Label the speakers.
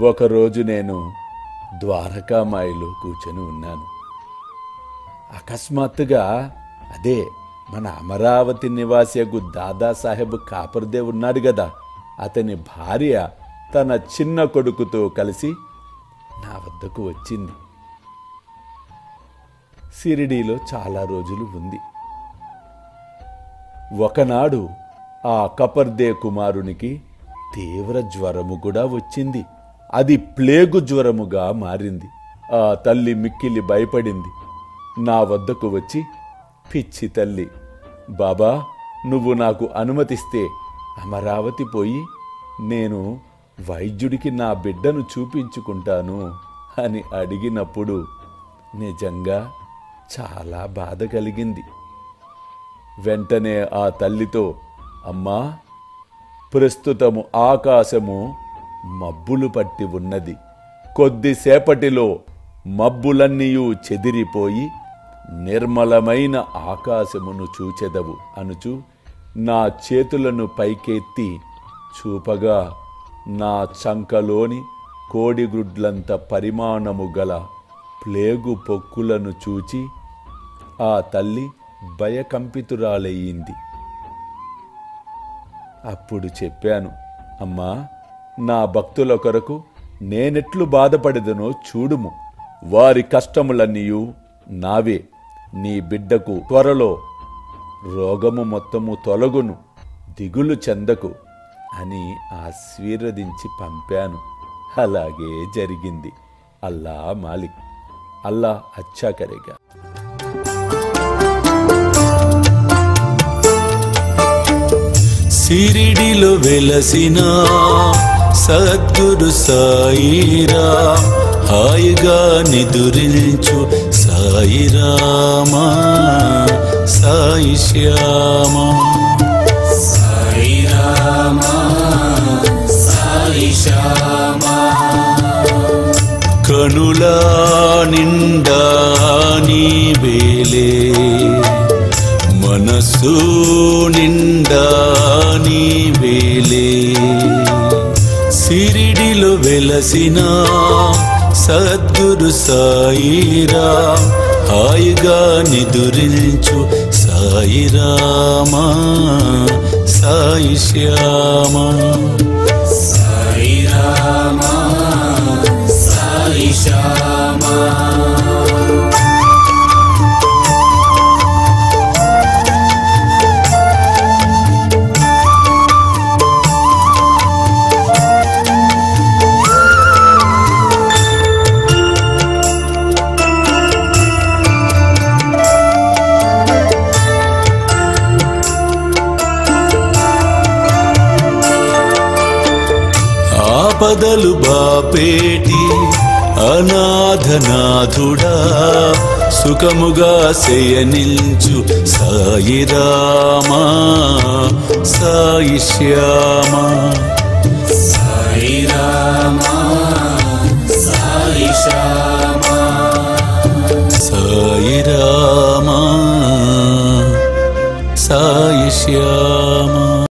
Speaker 1: ఒకరోజు నేను ద్వారకామాయిలో కూర్చొని ఉన్నాను. అకస్మాత్తుగా అదే మన అమరావతి నివాసియకు దాదాసాహెబ్ కాపర్దే ఉన్నాడు కదా, అతని భార్య తన చిన్న కొడుకుతో కలిసి నా వద్దకు వచ్చింది. షిరిడీలో చాలా రోజులు ఉంది. ఒకనాడు ఆ కపర్దే కుమారునికి తీవ్ర జ్వరము కూడా వచ్చింది. అది ప్లేగు జ్వరముగా మారింది. ఆ తల్లి మిక్కిలి భయపడింది. నా వద్దకు వచ్చి, పిచ్చి తల్లి, బాబా నువ్వు నాకు అనుమతిస్తే అమరావతి పోయి నేను వైద్యుడికి నా బిడ్డను చూపించుకుంటాను అని అడిగినప్పుడు నిజంగా చాలా బాధ కలిగింది. వెంటనే ఆ తల్లితో, అమ్మా ప్రస్తుతము ఆకాశము మబ్బులు పట్టి ఉన్నది, కొద్దిసేపటిలో మబ్బులన్నీయూ చెదిరిపోయి నిర్మలమైన ఆకాశమును చూచెదవు అనుచు నా చేతులను పైకెత్తి చూపగా నా చంకలోని కోడిగుడ్లంత పరిమాణము గల ప్లేగు పొక్కులను చూచి ఆ తల్లి భయకంపితురాలయ్యింది. అప్పుడు చెప్పాను, అమ్మా నా భక్తుల కొరకు నేనెట్లు బాధపడదనో చూడుము, వారి కష్టములన్నీయూ నావే, నీ బిడ్డకు త్వరలో రోగము మొత్తము తొలగును, దిగులు చెందకు అని ఆశీర్వదించి పంపాను. అలాగే జరిగింది. అల్లా మాలిక్, అల్లా అచ్చా కరేగా.
Speaker 2: షిరిడిలో వెలసిన సద్గురు సాయిరాం, హాయిగా నిదురించు సాయిరామా, సాయి శ్యామా,
Speaker 3: సాయిరామా, సాయి శ్యామా.
Speaker 2: కనుల నిండా నీవేలే, మనసు నిండా నీవేలే. షిరిడిలో వెలసిన సద్గురు సాయిరాం, హాయిగా నిదురించు సాయిరామా, సాయి శ్యామా,
Speaker 3: సాయిరామా, సాయి శ్యామా.
Speaker 2: ఆపదలు బాపేటి అనాథనాథుడా, సుఖముగా శయనించు సాయిరామా, సాయి శ్యామా,
Speaker 3: సాయిరామా, సాయి శ్యామా,
Speaker 2: సాయిరామా, సాయి శ్యామా.